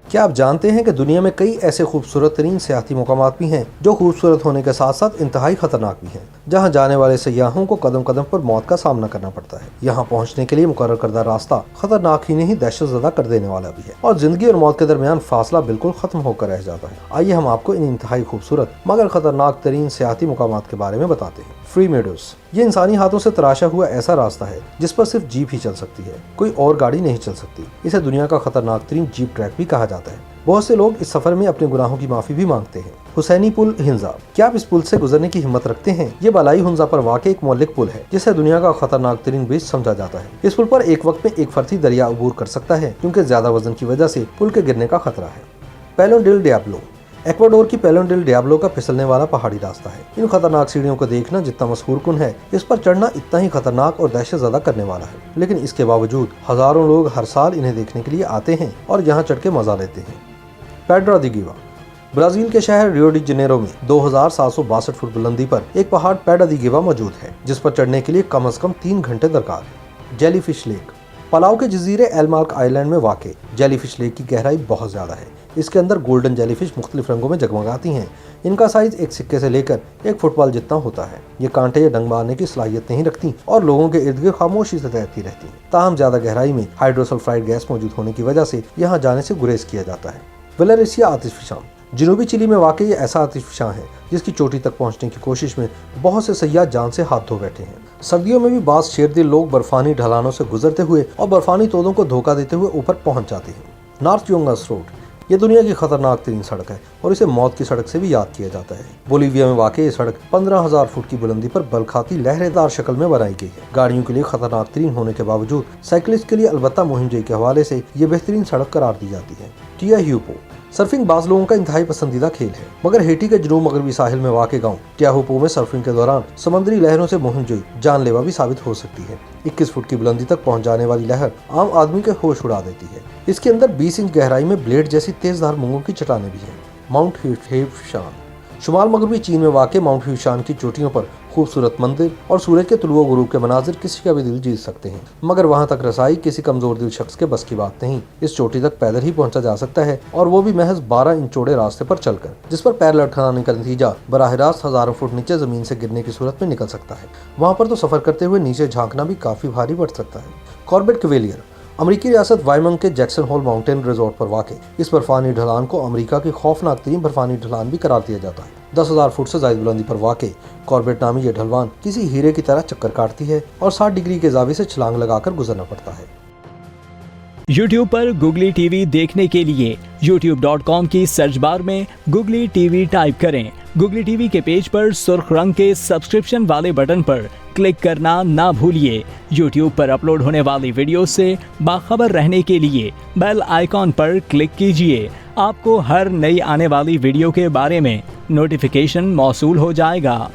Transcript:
क्या आप जानते हैं कि दुनिया में कई ऐसे खूबसूरत तरीन सियाहती मकामात भी हैं जो खूबसूरत होने के साथ साथ इंतहाई खतरनाक भी हैं, जहां जाने वाले सयाहों को कदम कदम पर मौत का सामना करना पड़ता है। यहां पहुंचने के लिए मुकर्रर करदा रास्ता खतरनाक ही नहीं, दहशतज़दा कर देने वाला भी है और जिंदगी और मौत के दरमियान फासला बिल्कुल खत्म होकर रह जाता है। आइए हम आपको इन इंतहाई खूबसूरत मगर खतरनाक तरीन सियाहती मकामात के बारे में बताते हैं। फ्री मेडोज, ये इंसानी हाथों से तराशा हुआ ऐसा रास्ता है जिस पर सिर्फ जीप ही चल सकती है, कोई और गाड़ी नहीं चल सकती। इसे दुनिया का खतरनाक तरीन जीप ट्रैक भी कहा जाता है। बहुत से लोग इस सफर में अपने गुनाहों की माफी भी मांगते हैं। हुसैनी पुल हिंजा, क्या आप इस पुल से गुजरने की हिम्मत रखते हैं? ये बालाई हुंजा पर वाक़ एक मौलिक पुल है जिसे दुनिया का खतरनाक तरीन ब्रिज समझा जाता है। इस पुल पर एक वक्त में एक फर्ती दरिया अबूर कर सकता है क्योंकि ज्यादा वजन की वजह से पुल के गिरने का खतरा है। पेलो डिल डियाब्लो, एक्वाडोर की पेलो डिल डियाब्लो का फिसलने वाला पहाड़ी रास्ता है। इन खतरनाक सीढ़ियों को देखना जितना मशहूर कुन है, इस पर चढ़ना इतना ही खतरनाक और दहशतज़दा करने वाला है। लेकिन इसके बावजूद हजारों लोग हर साल इन्हें देखने के लिए आते हैं और यहाँ चढ़ के मजा लेते हैं। पेड्रा दी गिवा, ब्राजील के शहर रियो डी जनेरो में 2762 फुट बुलंदी पर एक पहाड़ पेड्रा दी गिवा मौजूद है, जिस पर चढ़ने के लिए कम से कम 3 घंटे दरकार है। जेलीफिश लेक, पलाव के जजीरे एलमार्क आइलैंड में वाक़ जेलीफिश लेक की गहराई बहुत ज़्यादा है। इसके अंदर गोल्डन जेलीफिश मुख्तलिफ रंगों में जगमगाती हैं। इनका साइज एक सिक्के से लेकर एक फुटबॉल जितना होता है। ये कांटे या डंग मारने की सलाहियत नहीं रखती और लोगों के इर्द गिर्द खामोशी से तैरती रहती हैं। ताहम ज़्यादा गहराई में हाइड्रोसल्फाइड गैस मौजूद होने की वजह से यहाँ जाने से गुरेज किया जाता है। विलारेसिया आतिशफशां, जनूबी चिली में वाक़ ये ऐसा आतिशफशां है जिसकी चोटी तक पहुंचने की कोशिश में बहुत से सयाह जान से हाथ धो बैठे हैं। सर्दियों में भी बाज़ शेरदिल लोग बर्फानी ढलानों से गुजरते हुए और बर्फानी तोदों को धोखा देते हुए ऊपर पहुंच जाते हैं। नॉर्थ योंगस रोड, ये दुनिया की खतरनाक तरीन सड़क है और इसे मौत की सड़क से भी याद किया जाता है। बोलीविया में वाक़ ये सड़क 15,000 फुट की बुलंदी पर बल खाती लहरेदार शक्ल में बनाई गई है। गाड़ियों के लिए खतरनाक तरीन होने के बावजूद साइकिलिस्ट के लिए अलबत्ता मुहिम के हवाले से ये बेहतरीन सड़क करार दी जाती है। टियाहुपो, सर्फिंग बाज लोगों का इंतहाई पसंदीदा खेल है, मगर हेटी के जनूब मगरबी साहिल में वाक़ गांव टियाहुपो में सर्फिंग के दौरान समुद्री लहरों से मुहिम जानलेवा भी साबित हो सकती है। 21 फुट की बुलंदी तक पहुंच जाने वाली लहर आम आदमी के होश उड़ा देती है। इसके अंदर 20 इंच गहराई में ब्लेड जैसी तेजधार मूंगों की चट्टानें भी हैं। माउंट हेवशान, शुमाल मगरबी चीन में वाक़ माउंट हेवशान की चोटियों पर खूबसूरत मंदिर और सूरज के तुलुओ गुरूब के मनाजिर किसी का भी दिल जीत सकते हैं, मगर वहां तक रसाई किसी कमजोर दिल शख्स के बस की बात नहीं। इस चोटी तक पैदल ही पहुंचा जा सकता है और वो भी महज 12 इंच चौड़े रास्ते पर चलकर, जिस पर पैर लटकाने का नतीजा बराह रास्त हजारों फुट नीचे जमीन से गिरने की सूरत में निकल सकता है। वहाँ पर तो सफर करते हुए नीचे झांकना भी काफी भारी पड़ सकता है। कॉर्बेट कैवेलियर, अमेरिकी रियासत वायमंग के जैक्सन होल माउंटेन रिजॉर्ट पर वाक़ इस बर्फानी ढलान को अमेरिका की खौफनाक तरीन बर्फानी ढलान भी करार दिया जाता है। 10,000 फुट से ज्यादा बुलंदी पर वाक़ कॉर्बेट नामी ये ढलवान किसी हीरे की तरह चक्कर काटती है और 60 डिग्री के जावी से छलांग लगाकर गुजरना पड़ता है। YouTube पर गुगली टीवी देखने के लिए youtube.com की सर्च बार में गुगली टीवी टाइप करें। गुगली टीवी के पेज पर सुर्ख रंग के सब्सक्रिप्शन वाले बटन पर क्लिक करना ना भूलिए। YouTube पर अपलोड होने वाली वीडियो से बाखबर रहने के लिए बेल आइकॉन पर क्लिक कीजिए। आपको हर नई आने वाली वीडियो के बारे में नोटिफिकेशन मौसूल हो जाएगा।